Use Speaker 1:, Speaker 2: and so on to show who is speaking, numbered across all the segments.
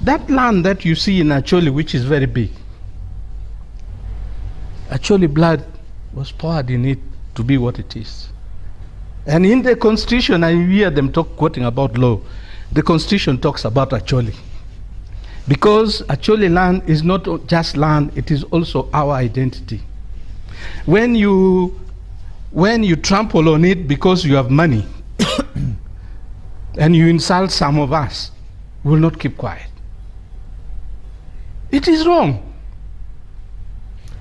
Speaker 1: That land that you see in Acholi, which is very big, Acholi blood was poured in it to be what it is. And in the Constitution, I hear them quoting about law. The Constitution talks about Acholi. Because Acholi land is not just land, it is also our identity. When you trample on it because you have money, and you insult some of us, we will not keep quiet. It is wrong.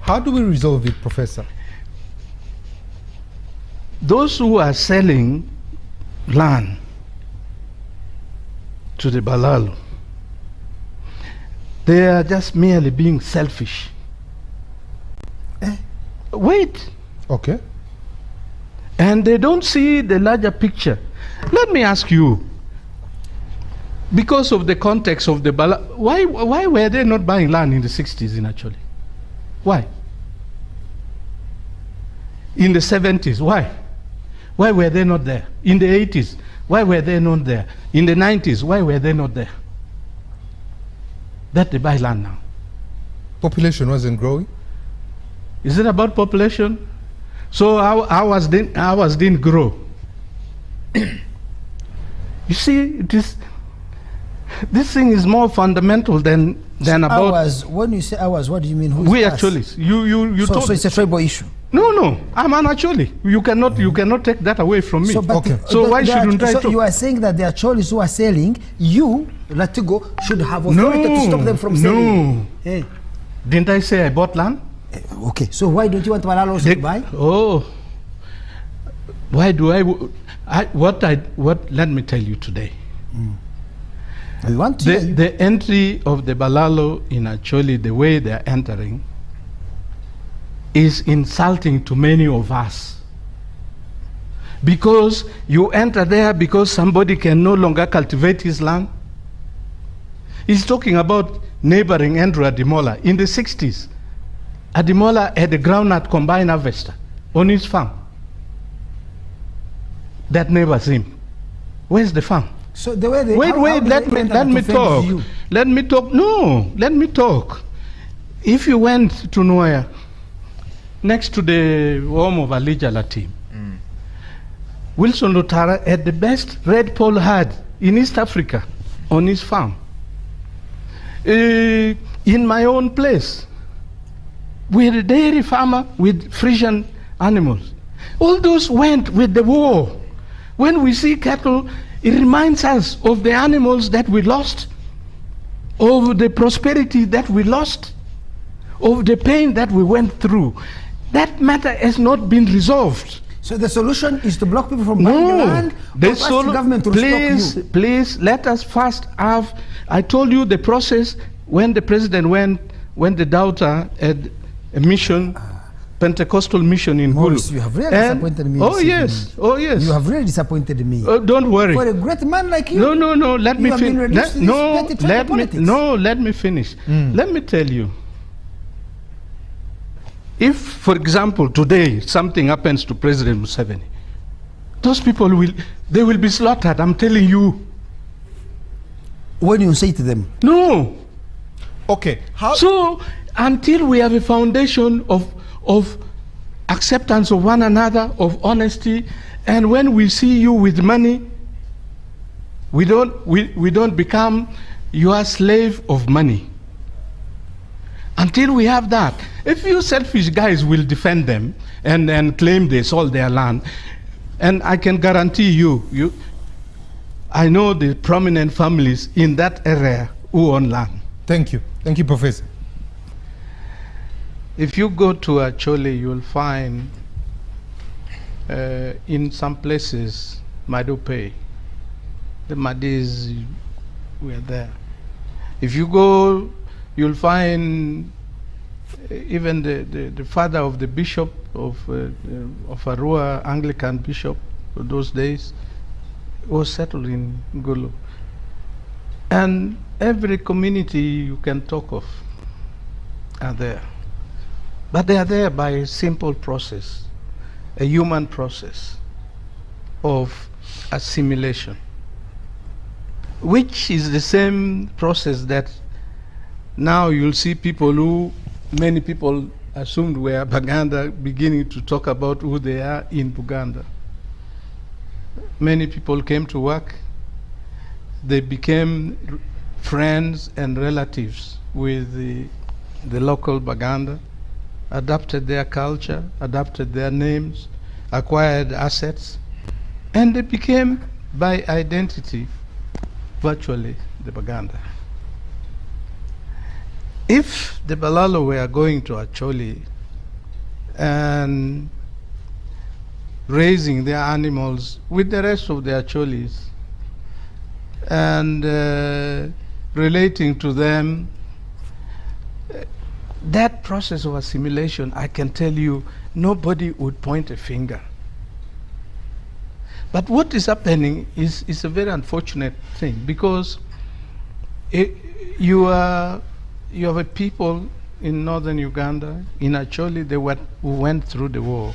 Speaker 2: How do we resolve it, Professor?
Speaker 1: Those who are selling land to the Balalo, they are just merely being selfish. Wait.
Speaker 2: Okay.
Speaker 1: And they don't see the larger picture. Let me ask you, because of the context of the Balalo, why were they not buying land in the 60s in Acholi? Why? In the 70s, why? Why were they not there? In the 80s, why were they not there? In the 90s, why were they not there? That they buy land now.
Speaker 2: Population wasn't growing?
Speaker 1: Is it about population? So ours didn't grow. You see, this thing is more fundamental than about
Speaker 3: ours. When you say ours, what do you mean? Who's
Speaker 1: we
Speaker 3: us?
Speaker 1: actually. You
Speaker 3: So it's a tribal issue.
Speaker 1: No, I'm an Acholi. You cannot take that away from me.
Speaker 3: So,
Speaker 2: Okay.
Speaker 1: So why shouldn't I
Speaker 3: So
Speaker 1: talk?
Speaker 3: you are saying that the Acholis who are selling, you, Latigo, should have authority to stop them from selling?
Speaker 1: No.
Speaker 3: Eh.
Speaker 1: Didn't I say I bought land?
Speaker 3: Okay, so why don't you want Balalo also to buy?
Speaker 1: Oh, why do let me tell you today.
Speaker 3: I want to hear you.
Speaker 1: The entry of the Balalo in Acholi, the way they are entering, is insulting to many of us. Because you enter there because somebody can no longer cultivate his land. He's talking about neighboring Andrew Ademola. In the 60s, Ademola had a groundnut combine harvester on his farm. That neighbors him. Where's the farm?
Speaker 3: So the way they
Speaker 1: Wait, let me talk. Let me talk. No, let me talk. If you went to Noya, next to the home of Alija Latim, Wilson Lutara had the best red pole herd in East Africa on his farm. In my own place, we had a dairy farmer with Frisian animals. All those went with the war. When we see cattle, it reminds us of the animals that we lost, of the prosperity that we lost, of the pain that we went through. That matter has not been resolved.
Speaker 3: So the solution is to block people from buying the land, or ask the government to stop you?
Speaker 1: Please, let us first have, I told you the process when the president went, when the daughter had a mission, Pentecostal mission in
Speaker 3: Maurice,
Speaker 1: Gulu.
Speaker 3: you have really disappointed me.
Speaker 1: Oh yes, oh yes.
Speaker 3: You have really disappointed me.
Speaker 1: Don't worry.
Speaker 3: For a great man like you.
Speaker 1: No, let me finish. Let me finish. Let me tell you. If, for example, today something happens to President Museveni, those people will be slaughtered, I'm telling you.
Speaker 3: When you say to them?
Speaker 1: No.
Speaker 2: Okay.
Speaker 1: So, until we have a foundation of acceptance of one another, of honesty, and when we see you with money, we don't become your slave of money. Until we have that, a few selfish guys will defend them and claim they sold their land. And I can guarantee you, I know the prominent families in that area who own land.
Speaker 2: Thank you. Thank you, Professor.
Speaker 1: If you go to Acholi, you will find in some places, Madope, the Madis were there. If you go, you'll find even the father of the bishop of Arua, Anglican bishop of those days, was settled in Gulu. And every community you can talk of are there. But they are there by a simple process, a human process of assimilation. which is the same process that now you'll see people who many people assumed were Baganda beginning to talk about who they are in Buganda. Many people came to work. They became friends and relatives with the local Baganda, adapted their culture, adapted their names, acquired assets, and they became, by identity, virtually the Baganda. If the Balalo were going to Acholi and raising their animals with the rest of the Acholis and relating to them, that process of assimilation, I can tell you, nobody would point a finger. But what is happening is a very unfortunate thing, because you have a people in northern Uganda, in Acholi, who went through the war.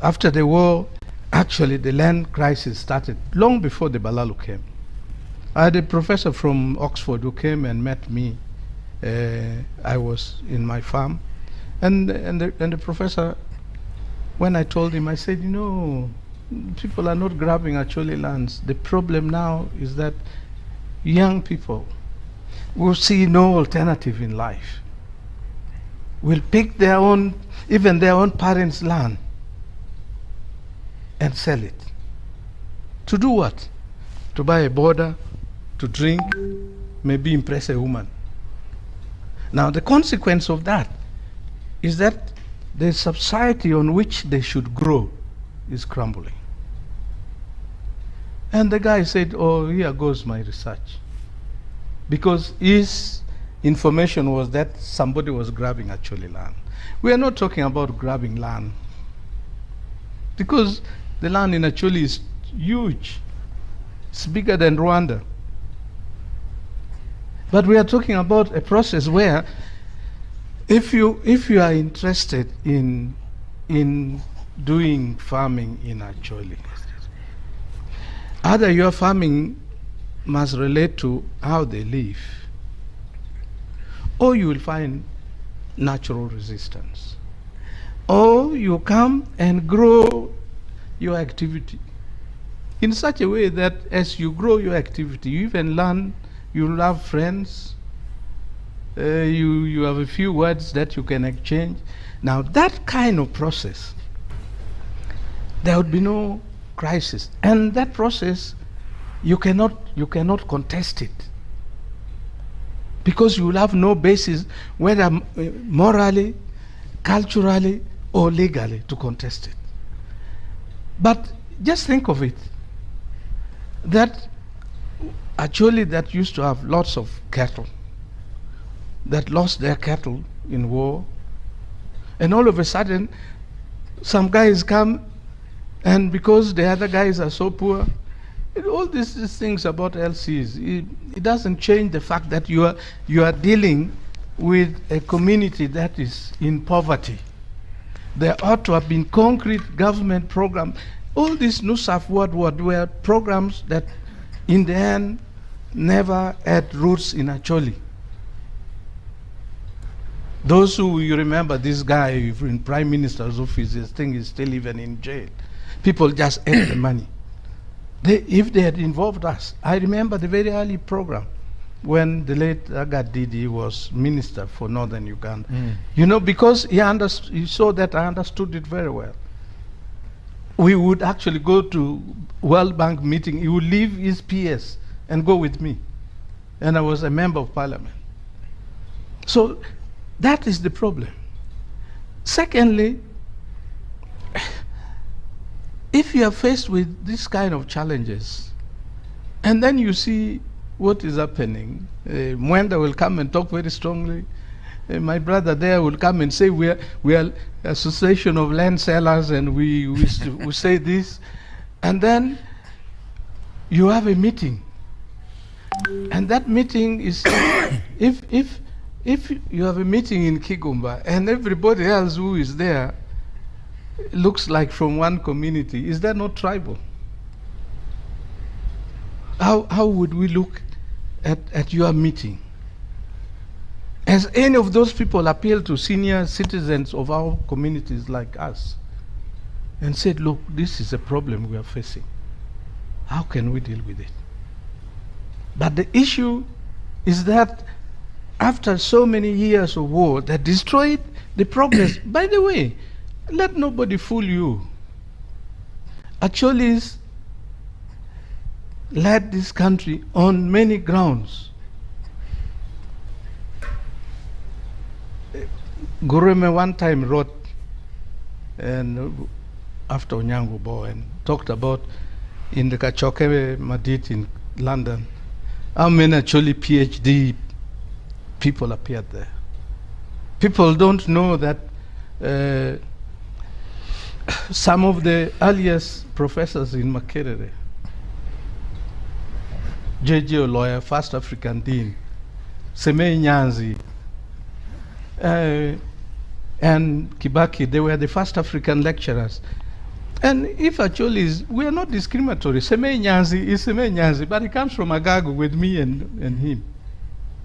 Speaker 1: After the war, actually the land crisis started long before the Balalo came. I had a professor from Oxford who came and met me. I was in my farm, and the professor, when I told him, I said, you know, people are not grabbing Acholi lands. The problem now is that young people will see no alternative in life, will pick their own, even their own parents' land, and sell it. To do what? To buy a border, to drink, maybe impress a woman. Now the consequence of that is that the society on which they should grow is crumbling. And the guy said, oh, here goes my research. Because his information was that somebody was grabbing Acholi land. We are not talking about grabbing land, because the land in Acholi is huge. It's bigger than Rwanda. But we are talking about a process where if you are interested in doing farming in Acholi, either your farming must relate to how they live, or you will find natural resistance, or you come and grow your activity in such a way that as you grow your activity, you even learn, you'll have friends, you have a few words that you can exchange. Now that kind of process, there would be no crisis, and that process you cannot contest it, because you will have no basis, whether morally, culturally, or legally, to contest it. But just think of it, that Acholi that used to have lots of cattle, that lost their cattle in war, and all of a sudden some guys come, and because the other guys are so poor, all these things about LCs, it doesn't change the fact that you are dealing with a community that is in poverty. There ought to have been concrete government programs. All these NUSAF were programs that in the end never had roots in Acholi. Those who, you remember this guy in Prime Minister's office, this thing is still even in jail. People just ate the money. If they had involved us, I remember the very early program when the late Agat Didi was minister for Northern Uganda. You know, because he saw that I understood it very well. We would actually go to World Bank meeting. He would leave his PS and go with me. And I was a member of parliament. So that is the problem. Secondly, if you are faced with this kind of challenges, and then you see what is happening, Mwenda will come and talk very strongly. My brother there will come and say we are association of land sellers, and we say this, and then you have a meeting, and that meeting is if you have a meeting in Kigumba and everybody else who is there looks like from one community, is that not tribal? how would we look at your meeting? Has any of those people appealed to senior citizens of our communities like us and said, look, this is a problem we are facing. How can we deal with it? But the issue is that after so many years of war that destroyed the progress, by the way, let nobody fool you. Acholis led this country on many grounds. Gureme one time wrote, and after Onyango Bo, and talked about in the Kachoke Madit in London, how many actually PhD people appeared there. People don't know that some of the earliest professors in Makerere, J.J. Lawyer, first African Dean, Semei Nyanzi, and Kibaki, they were the first African lecturers. And if Acholi we are not discriminatory. Semei Nyanzi is Semei Nyanzi, but he comes from Agago with me and him.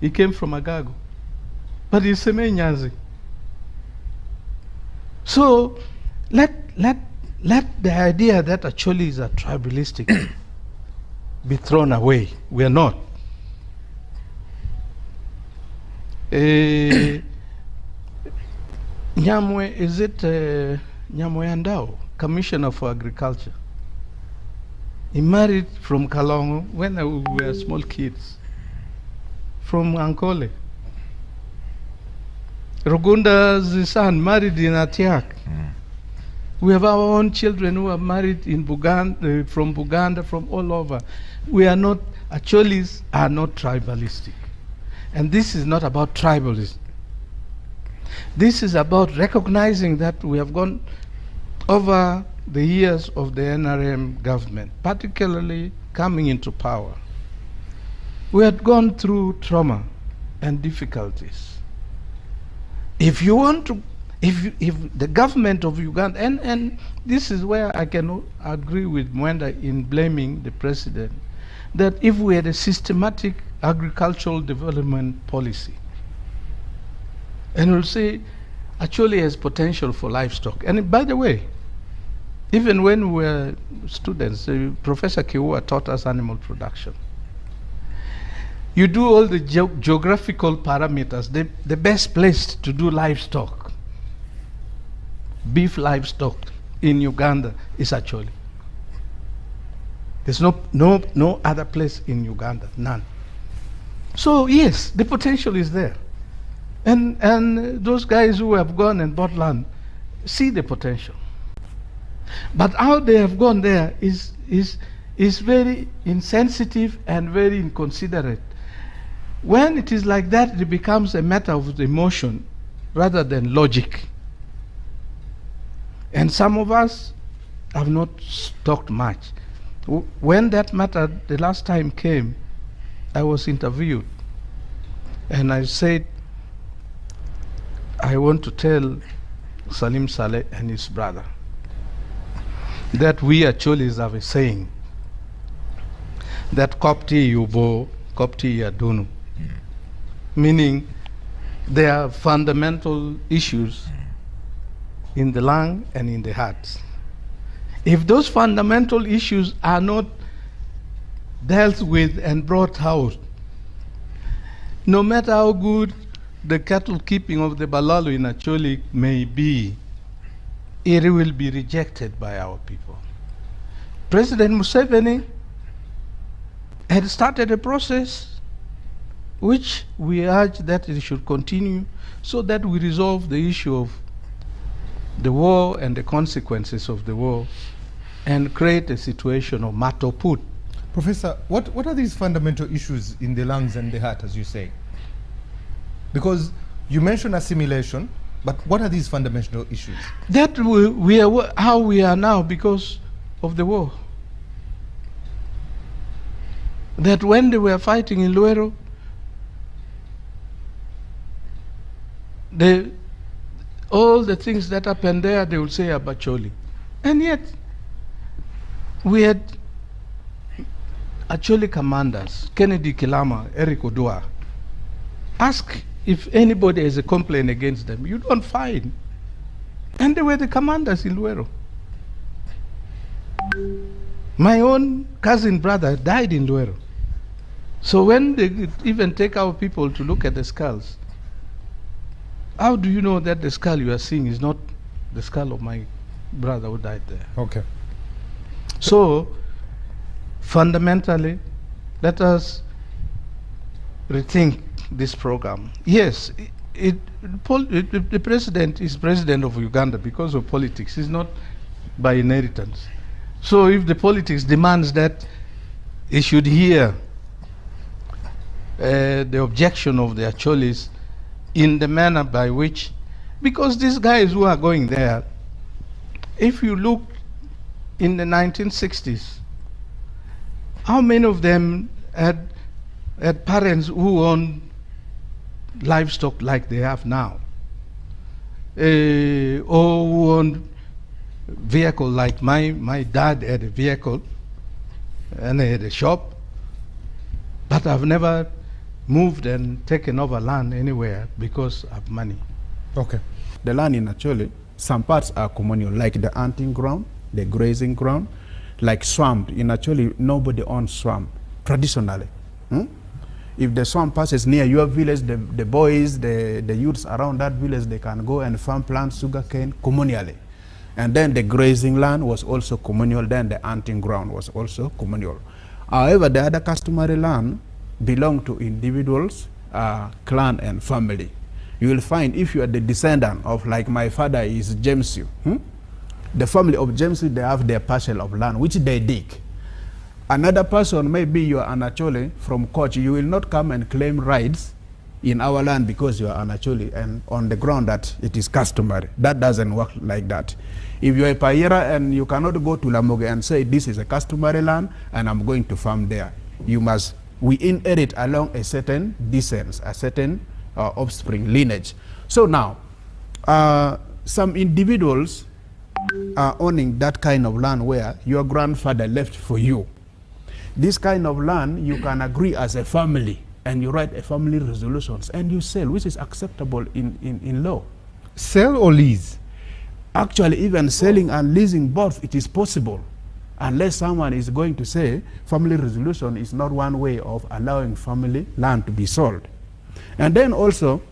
Speaker 1: He came from Agago. But he's Semei Nyanzi. So let the idea that Acholis are tribalistic be thrown away. We are not. Nyamwe, is it Nyamwe Andao, Commissioner for Agriculture? He married from Kalongo when we were small kids, from Ankole. Rugunda's son married in Atiak. We have our own children who are married in Buganda, from all over. We are not, Acholis are not tribalistic. And this is not about tribalism. This is about recognizing that we have gone over the years of the NRM government, particularly coming into power. We had gone through trauma and difficulties. If you want to, if the government of Uganda, and this is where I can agree with Mwenda in blaming the president, that if we had a systematic agricultural development policy, and we'll say Acholi has potential for livestock. And by the way, even when we were students, Professor Kiua taught us animal production. You do all the geographical parameters. The best place to do livestock, beef livestock in Uganda is Acholi. There's no other place in Uganda, none. So yes, the potential is there. And those guys who have gone and bought land see the potential. But how they have gone there is very insensitive and very inconsiderate. When it is like that, it becomes a matter of emotion rather than logic. And some of us have not talked much. When that matter the last time came, I was interviewed. And I said, I want to tell Salim Saleh and his brother that we Acholis have a saying that Kopti Yubo, Kopti Yadunu, meaning there are fundamental issues in the lung and in the heart. If those fundamental issues are not dealt with and brought out, no matter how good the cattle keeping of the Balalo in Acholi may be, it will be rejected by our people. President Museveni had started a process which we urge that it should continue so that we resolve the issue of the war and the consequences of the war and create a situation of matoput.
Speaker 2: Professor, what are these fundamental issues in the lungs and the heart, as you say? Because you mentioned assimilation, but what are these fundamental issues?
Speaker 1: That we are how we are now because of the war. That when they were fighting in Luero, all the things that happened there, they would say Abacholi. And yet, we had Acholi commanders, Kennedy Kilama, Eric Odua, ask if anybody has a complaint against them. You don't find. And they were the commanders in Luero. My own cousin brother died in Luero. So when they even take our people to look at the skulls, how do you know that the skull you are seeing is not the skull of my brother who died there?
Speaker 2: Okay.
Speaker 1: So, fundamentally, let us rethink this program. Yes, the president is president of Uganda because of politics. It's not by inheritance. So if the politics demands that he should hear the objection of the Acholis in the manner by which, because these guys who are going there, if you look in the 1960s, how many of them had parents who owned livestock like they have now? Or who owned vehicle like my dad had a vehicle and he had a shop, but I've never moved and taken over land anywhere because of money.
Speaker 2: Okay.
Speaker 4: The land in Acholi, some parts are communal, like the hunting ground, the grazing ground, like swamp. In Acholi, nobody owns swamp, traditionally. If the swamp passes near your village, the boys, the youths around that village, they can go and farm plants, sugarcane, communally. And then the grazing land was also communal, then the hunting ground was also communal. However, the other customary land belong to individuals, clan and family. You will find if you are the descendant of, like my father is James, the family of James, they have their parcel of land which they dig. Another person, maybe you are an Acholi from Koch, you will not come and claim rights in our land because you are an Acholi and on the ground that it is customary. That doesn't work like that. If you are a Payera and you cannot go to Lamoge and say this is a customary land and I'm going to farm there, we inherit along a certain descent, a certain offspring lineage. So now, some individuals are owning that kind of land where your grandfather left for you. This kind of land, you can agree as a family and you write a family resolutions and you sell, which is acceptable in law.
Speaker 2: Sell or lease?
Speaker 4: Actually, even selling and leasing both, it is possible. Unless someone is going to say family resolution is not one way of allowing family land to be sold. And then also,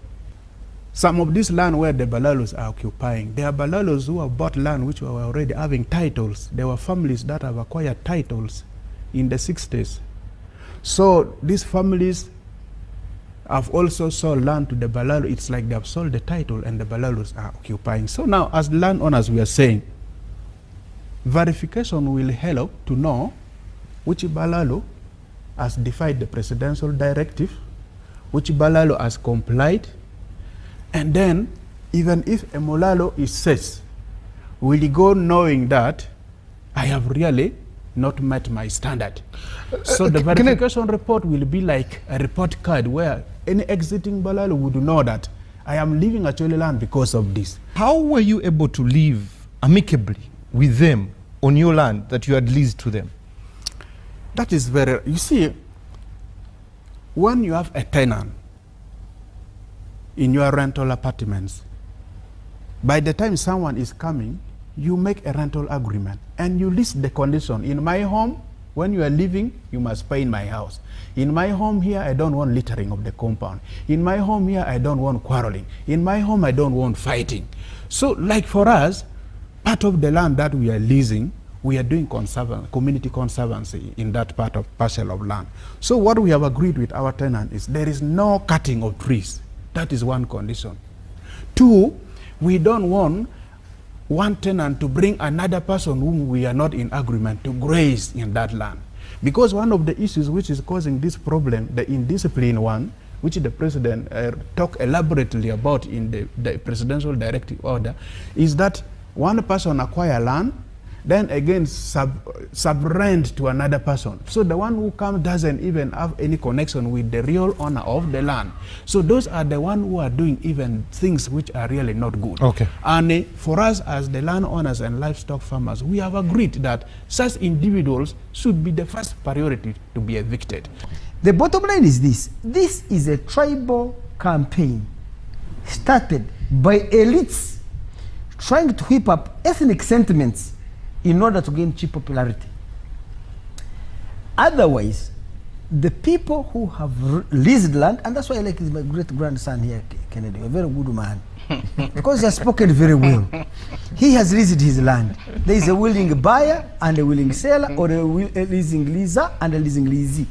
Speaker 4: some of this land where the Balalos are occupying, there are Balalos who have bought land which were already having titles. There were families that have acquired titles in the 60s. So these families have also sold land to the Balalo. It's like they have sold the title and the Balalos are occupying. So now, as landowners, we are saying, verification will help to know which Balalo has defied the presidential directive, which Balalo has complied, and then even if a Molalo is seized, will he go knowing that I have really not met my standard. So the verification report will be like a report card where any exiting Balalo would know that I am leaving Acholi land because of this.
Speaker 2: How were you able to live amicably with them on your land that you had leased to them?
Speaker 4: That is very, you see, when you have a tenant in your rental apartments, by the time someone is coming, you make a rental agreement and you list the condition. In my home, when you are living, you must pay in my house. In my home here, I don't want littering of the compound. In my home here, I don't want quarreling. In my home, I don't want fighting. So like for us, part of the land that we are leasing, we are doing community conservancy in that part of parcel of land. So what we have agreed with our tenant is there is no cutting of trees. That is one condition. Two, we don't want one tenant to bring another person whom we are not in agreement to graze in that land. Because one of the issues which is causing this problem, the indiscipline one, which the president talked elaborately about in the presidential directive order, is that one person acquire land, then again sub-rent to another person. So the one who comes doesn't even have any connection with the real owner of the land. So those are the ones who are doing even things which are really not good.
Speaker 2: Okay.
Speaker 4: And for us as the landowners and livestock farmers, we have agreed that such individuals should be the first priority to be evicted.
Speaker 3: The bottom line is this. This is a tribal campaign started by elites trying to whip up ethnic sentiments in order to gain cheap popularity. Otherwise, the people who have leased land, and that's why I like my great grandson here, Kennedy, a very good man, because he has spoken very well. He has leased his land. There is a willing buyer and a willing seller, or a leasing leaser and a leasing leasee.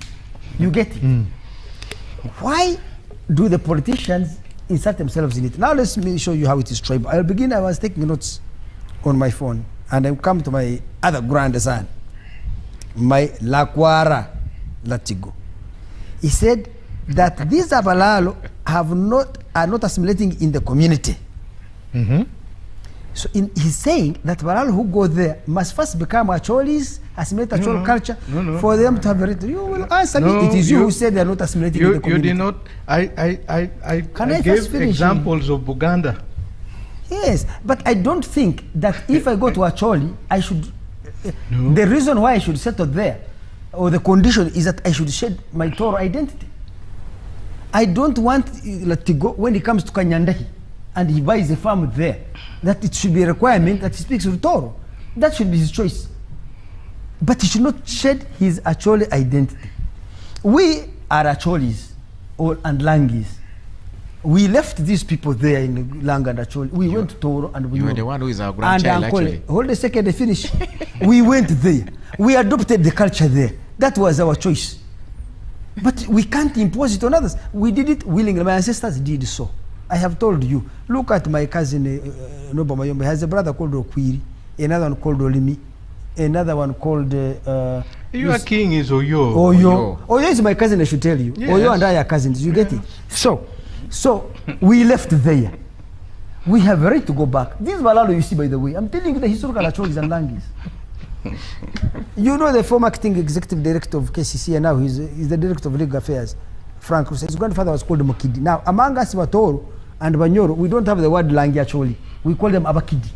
Speaker 3: You get it? Why do the politicians insert themselves in it? Now let me show you how it is tribal. I'll begin. I was taking notes on my phone, and I come to my other grandson, my Lakwara Latigo. He said that these Balalo are not assimilating in the community. So he's saying that Balalo who go there must first become Acholis, assimilate Acholi culture, for them to have a right. You will answer me. It is you who said they are not assimilating in the community.
Speaker 1: You did not. I gave examples of Buganda.
Speaker 3: Yes, but I don't think that if I go to Acholi, I should. The reason why I should settle there, or the condition, is that I should shed my Toro identity. I don't want to go when he comes to Kanyandahi and he buys a farm there, that it should be a requirement that he speaks with Toro. That should be his choice. But he should not shed his Acholi identity. We are Acholis and Langis. We left these people there in Lang and Acholi. We went to Toro and we
Speaker 5: You were the one who is our grandchild, actually.
Speaker 3: Hold a second, I finish. We went there. We adopted the culture there. That was our choice. But we can't impose it on others. We did it willingly. My ancestors did so. I have told you. Look at my cousin Noba Mayombe. He has a brother called Okwiri, another one called Olimi, another one called...
Speaker 1: Your king is Oyo.
Speaker 3: Oyo is my cousin, I should tell you. Yes. Oyo and I are cousins. You get it? So we left there. We have a right to go back. This Balalo you see, by the way, I'm telling you the historical Acholis and Langis. You know the former acting executive director of KCC, and now he's the director of legal affairs, Frank Rusa. His grandfather was called Mokidi. Now, among us, Watoro and Banyoro, we don't have the word Langi Acholi. We call them Abakidi.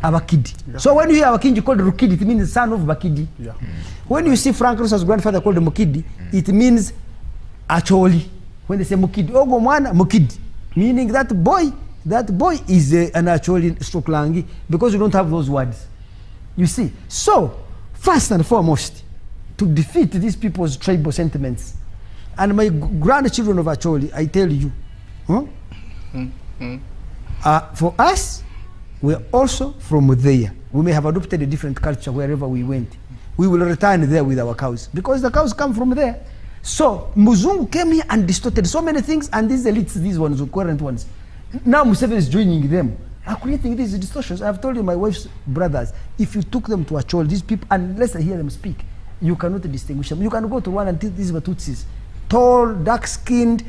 Speaker 3: Abakidi. Yeah. So when you hear Abakidi called Rukidi, it means the son of Bakidi. Yeah. When you see Frank Rusa's grandfather called Mokidi, it means Acholi. When they say Mokidi, Ogo Mwana, Mokidi, meaning that boy is an Acholi stroke Langi, because you don't have those words. You see, so first and foremost, to defeat these people's tribal sentiments, and my grandchildren of Acholi, I tell you, for us, we're also from there. We may have adopted a different culture wherever we went. We will return there with our cows, because the cows come from there. So Muzungu came here and distorted so many things, and these elites, these ones, the current ones, now Museveni is joining them, are creating these distortions. I've told you, my wife's brothers, if you took them to Acholi, these people, unless I hear them speak, you cannot distinguish them. You can go to one and these were Tutsis, tall, dark-skinned,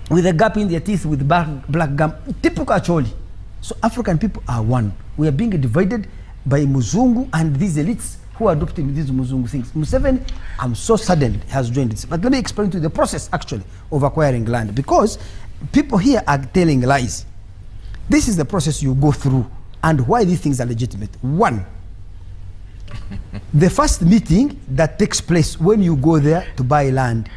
Speaker 3: with a gap in their teeth, with black gum, typical Acholi. So African people are one. We are being divided by Muzungu and these elites who are adopting these Muzungu things. Museveni, I'm so saddened, has joined this. But let me explain to you the process, actually, of acquiring land, because people here are telling lies. This is the process you go through and why these things are legitimate. One, the first meeting that takes place when you go there to buy land,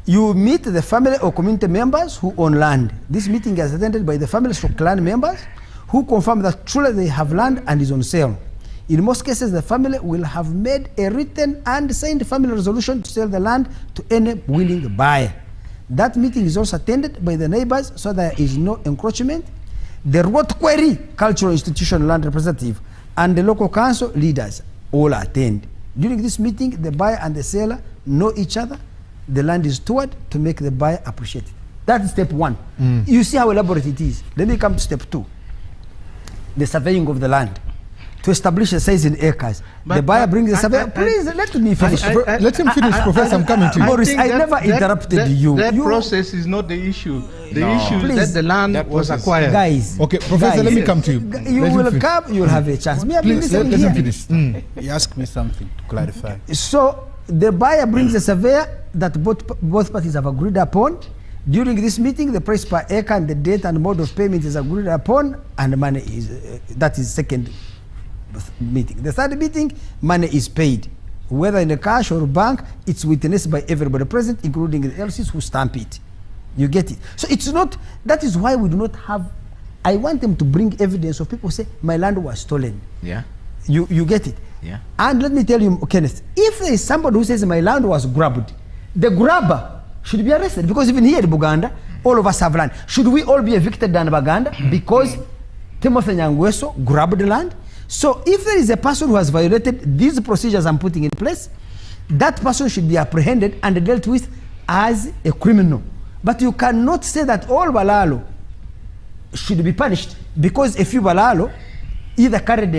Speaker 3: you meet the family or community members who own land. This meeting is attended by the families or clan members who confirm that truly they have land and is on sale. In most cases, the family will have made a written and signed family resolution to sell the land to any willing buyer. That meeting is also attended by the neighbors, so there is no encroachment. The Rotqueri Cultural Institution land representative and the local council leaders all attend. During this meeting, the buyer and the seller know each other. The land is stored to make the buyer appreciate it. That's step one. You see how elaborate it is. Let me come to step two. The surveying of the land. to establish a size in acres. The buyer brings the surveyor. Please let me finish.
Speaker 2: Let him finish, Professor. I'm coming to you.
Speaker 3: Boris,
Speaker 1: think
Speaker 3: I
Speaker 1: that-
Speaker 3: never interrupted you.
Speaker 1: That
Speaker 3: You-
Speaker 1: process is not the issue. The issue
Speaker 3: Please.
Speaker 1: is that the land
Speaker 5: That
Speaker 1: was
Speaker 5: process.
Speaker 1: acquired.
Speaker 3: Guys.
Speaker 2: Okay, Professor,
Speaker 3: guys,
Speaker 2: let me come to you.
Speaker 3: You
Speaker 2: Let him
Speaker 3: will
Speaker 2: finish.
Speaker 3: come, you'll have a chance. Me, I've been
Speaker 2: Please, let
Speaker 3: listening
Speaker 2: him
Speaker 3: here.
Speaker 2: finish.
Speaker 4: He asked me something to clarify.
Speaker 3: So the buyer brings a surveyor that both parties have agreed upon. During this meeting, the price per acre and the date and mode of payment is agreed upon, and the money is that is second meeting. The third meeting, money is paid, whether in a cash or bank. It's witnessed by everybody present, including the LCs who stamp it. You get it. So it's not. That is why we do not have. I want them to bring evidence of people say my land was stolen.
Speaker 5: Yeah.
Speaker 3: You get it.
Speaker 5: Yeah.
Speaker 3: And let me tell you, Kenneth, if there is somebody who says my land was grabbed, the grabber should be arrested, because even here in Buganda, all of us have land. Should we all be evicted in Buganda because Timothy Nyangweso grabbed the land? So if there is a person who has violated these procedures I'm putting in place, that person should be apprehended and dealt with as a criminal. But you cannot say that all Balalo should be punished because a few Balalo either carried